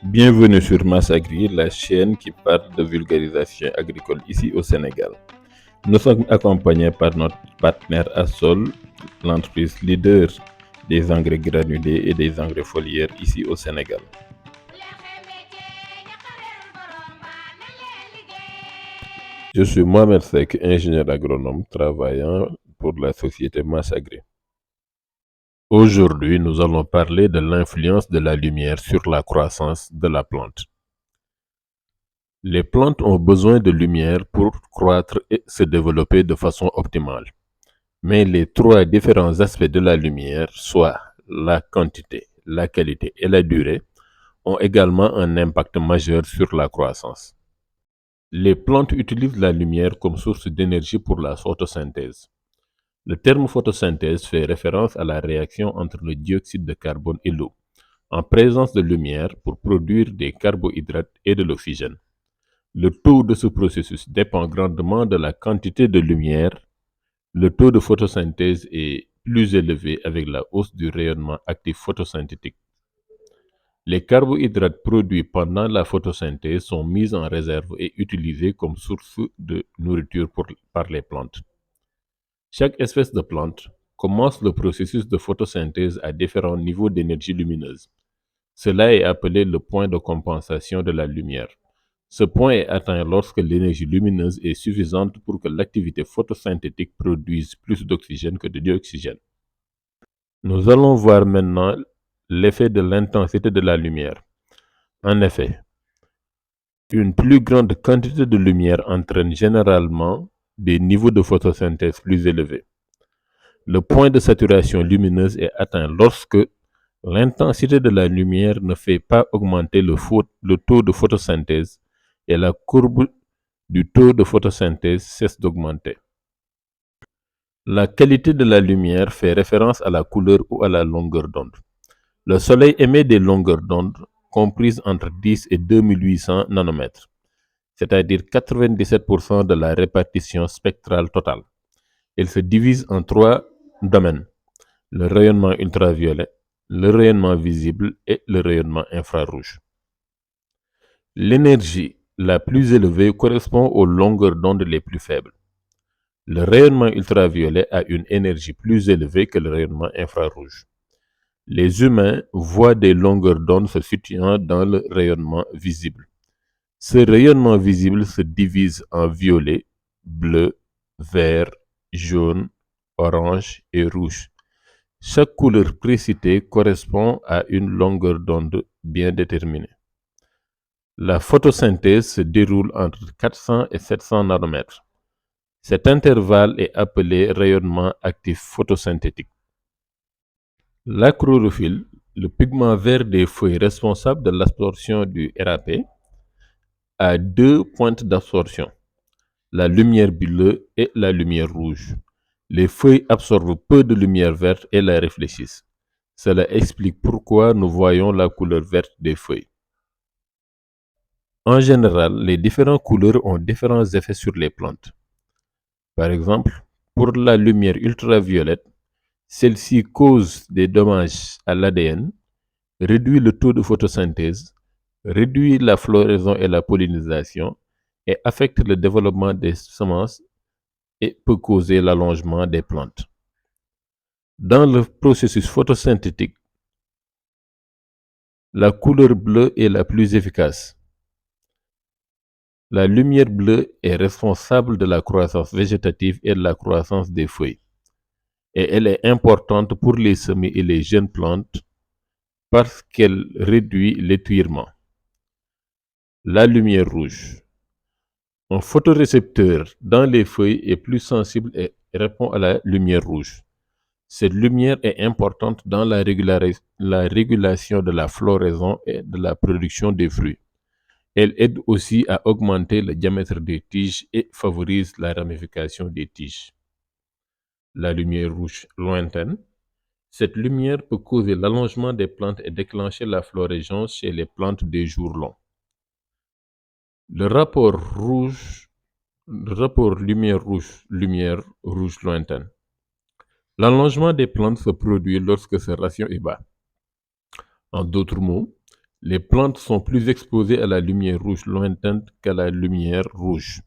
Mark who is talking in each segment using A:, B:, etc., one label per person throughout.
A: Bienvenue sur Massagri, la chaîne qui parle de vulgarisation agricole ici au Sénégal. Nous sommes accompagnés par notre partenaire Assol, l'entreprise leader des engrais granulés et des engrais foliaires ici au Sénégal. Je suis Mohamed Sek, ingénieur agronome travaillant pour la société Massagri. Aujourd'hui, nous allons parler de l'influence de la lumière sur la croissance de la plante. Les plantes ont besoin de lumière pour croître et se développer de façon optimale. Mais les trois différents aspects de la lumière, soit la quantité, la qualité et la durée, ont également un impact majeur sur la croissance. Les plantes utilisent la lumière comme source d'énergie pour la photosynthèse. Le terme photosynthèse fait référence à la réaction entre le dioxyde de carbone et l'eau, en présence de lumière pour produire des carbohydrates et de l'oxygène. Le taux de ce processus dépend grandement de la quantité de lumière. Le taux de photosynthèse est plus élevé avec la hausse du rayonnement actif photosynthétique. Les carbohydrates produits pendant la photosynthèse sont mis en réserve et utilisés comme source de nourriture par les plantes. Chaque espèce de plante commence le processus de photosynthèse à différents niveaux d'énergie lumineuse. Cela est appelé le point de compensation de la lumière. Ce point est atteint lorsque l'énergie lumineuse est suffisante pour que l'activité photosynthétique produise plus d'oxygène que de dioxygène. Nous allons voir maintenant l'effet de l'intensité de la lumière. En effet, une plus grande quantité de lumière entraîne généralement des niveaux de photosynthèse plus élevés. Le point de saturation lumineuse est atteint lorsque l'intensité de la lumière ne fait pas augmenter le taux de photosynthèse et la courbe du taux de photosynthèse cesse d'augmenter. La qualité de la lumière fait référence à la couleur ou à la longueur d'onde. Le Soleil émet des longueurs d'onde comprises entre 10 et 2800 nanomètres, c'est-à-dire 97% de la répartition spectrale totale. Elle se divise en trois domaines: le rayonnement ultraviolet, le rayonnement visible et le rayonnement infrarouge. L'énergie la plus élevée correspond aux longueurs d'onde les plus faibles. Le rayonnement ultraviolet a une énergie plus élevée que le rayonnement infrarouge. Les humains voient des longueurs d'onde se situant dans le rayonnement visible. Ce rayonnement visible se divise en violet, bleu, vert, jaune, orange et rouge. Chaque couleur précitée correspond à une longueur d'onde bien déterminée. La photosynthèse se déroule entre 400 et 700 nanomètres. Cet intervalle est appelé rayonnement actif photosynthétique. La chlorophylle, le pigment vert des feuilles responsable de l'absorption du RAP, a deux pointes d'absorption, la lumière bleue et la lumière rouge. Les feuilles absorbent peu de lumière verte et la réfléchissent. Cela explique pourquoi nous voyons la couleur verte des feuilles. En général, les différentes couleurs ont différents effets sur les plantes. Par exemple, pour la lumière ultraviolette, celle-ci cause des dommages à l'ADN, réduit le taux de photosynthèse, réduit la floraison et la pollinisation et affecte le développement des semences et peut causer l'allongement des plantes. Dans le processus photosynthétique, la couleur bleue est la plus efficace. La lumière bleue est responsable de la croissance végétative et de la croissance des feuilles. Et elle est importante pour les semis et les jeunes plantes parce qu'elle réduit l'étirement. La lumière rouge. Un photorécepteur dans les feuilles est plus sensible et répond à la lumière rouge. Cette lumière est importante dans la régulation de la floraison et de la production des fruits. Elle aide aussi à augmenter le diamètre des tiges et favorise la ramification des tiges. La lumière rouge lointaine. Cette lumière peut causer l'allongement des plantes et déclencher la floraison chez les plantes des jours longs. Le rapport lumière rouge lointaine. L'allongement des plantes se produit lorsque ce ratio est bas. En d'autres mots, Les plantes sont plus exposées à la lumière rouge lointaine qu'à la lumière rouge.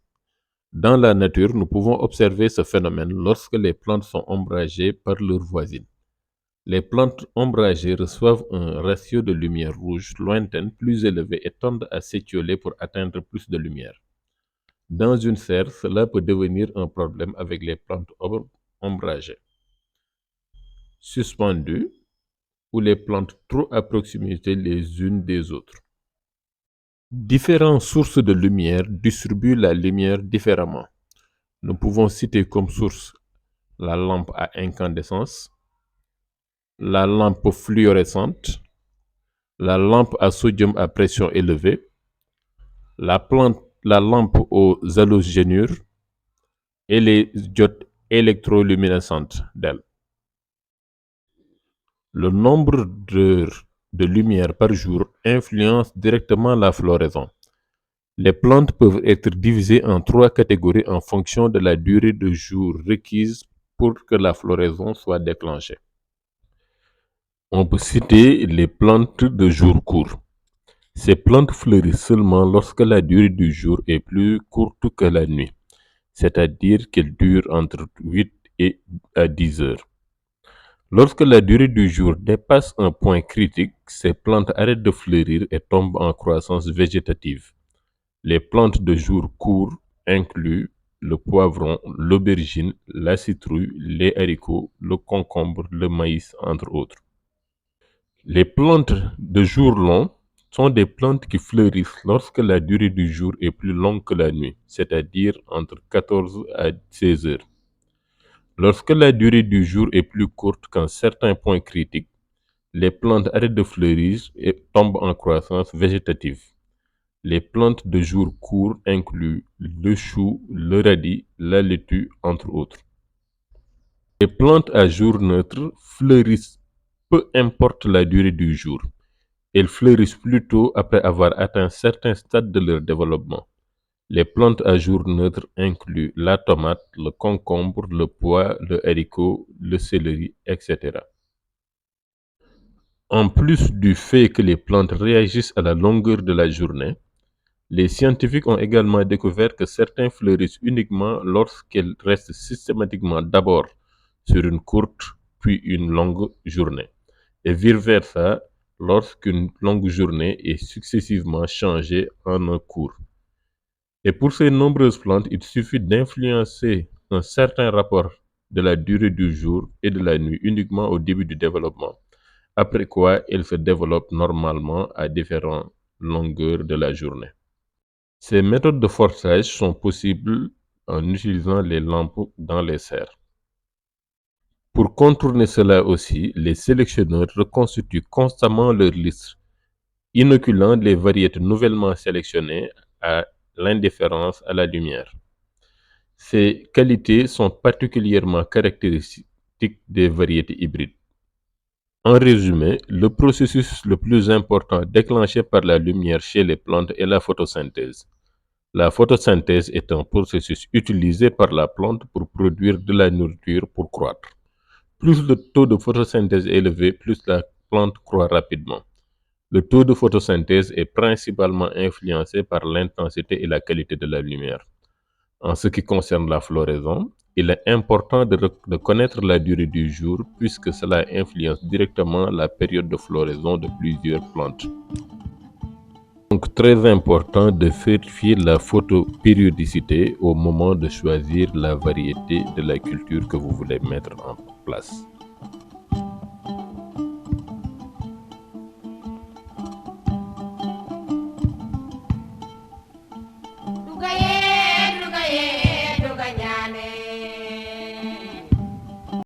A: Dans la nature, nous pouvons observer ce phénomène lorsque les plantes sont ombragées par leurs voisines. Les plantes ombragées reçoivent un ratio de lumière rouge lointaine plus élevé et tendent à s'étioler pour atteindre plus de lumière. Dans une serre, cela peut devenir un problème avec les plantes ombragées, suspendues ou les plantes trop à proximité les unes des autres. Différentes sources de lumière distribuent la lumière différemment. Nous pouvons citer comme source la lampe à incandescence, la lampe fluorescente, la lampe à sodium à pression élevée, la lampe aux halogénures et les diodes électroluminescentes d'elles. Le nombre d'heures de lumière par jour influence directement la floraison. Les plantes peuvent être divisées en 3 catégories en fonction de la durée de jour requise pour que la floraison soit déclenchée. On peut citer les plantes de jour court. Ces plantes fleurissent seulement lorsque la durée du jour est plus courte que la nuit, c'est-à-dire qu'elle dure entre 8 et 10 heures. Lorsque la durée du jour dépasse un point critique, ces plantes arrêtent de fleurir et tombent en croissance végétative. Les plantes de jour court incluent le poivron, l'aubergine, la citrouille, les haricots, le concombre, le maïs, entre autres. Les plantes de jour long sont des plantes qui fleurissent lorsque la durée du jour est plus longue que la nuit, c'est-à-dire entre 14 à 16 heures. Lorsque la durée du jour est plus courte qu'un certain point critique, les plantes arrêtent de fleurir et tombent en croissance végétative. Les plantes de jour court incluent le chou, le radis, la laitue, entre autres. Les plantes à jour neutre fleurissent peu importe la durée du jour. Elles fleurissent plutôt après avoir atteint certains stades de leur développement. Les plantes à jour neutre incluent la tomate, le concombre, le pois, le haricot, le céleri, etc. En plus du fait que les plantes réagissent à la longueur de la journée, les scientifiques ont également découvert que certains fleurissent uniquement lorsqu'elles restent systématiquement d'abord sur une courte puis une longue journée, et vice-versa lorsqu'une longue journée est successivement changée en un court. Et pour ces nombreuses plantes, il suffit d'influencer un certain rapport de la durée du jour et de la nuit uniquement au début du développement, après quoi elles se développent normalement à différentes longueurs de la journée. Ces méthodes de forçage sont possibles en utilisant les lampes dans les serres. Pour contourner cela aussi, les sélectionneurs reconstituent constamment leur liste, inoculant les variétés nouvellement sélectionnées à l'indifférence à la lumière. Ces qualités sont particulièrement caractéristiques des variétés hybrides. En résumé, le processus le plus important déclenché par la lumière chez les plantes est la photosynthèse. La photosynthèse est un processus utilisé par la plante pour produire de la nourriture pour croître. Plus le taux de photosynthèse est élevé, plus la plante croît rapidement. Le taux de photosynthèse est principalement influencé par l'intensité et la qualité de la lumière. En ce qui concerne la floraison, il est important de connaître la durée du jour puisque cela influence directement la période de floraison de plusieurs plantes. Donc très important de vérifier la photopériodicité au moment de choisir la variété de la culture que vous voulez mettre en place.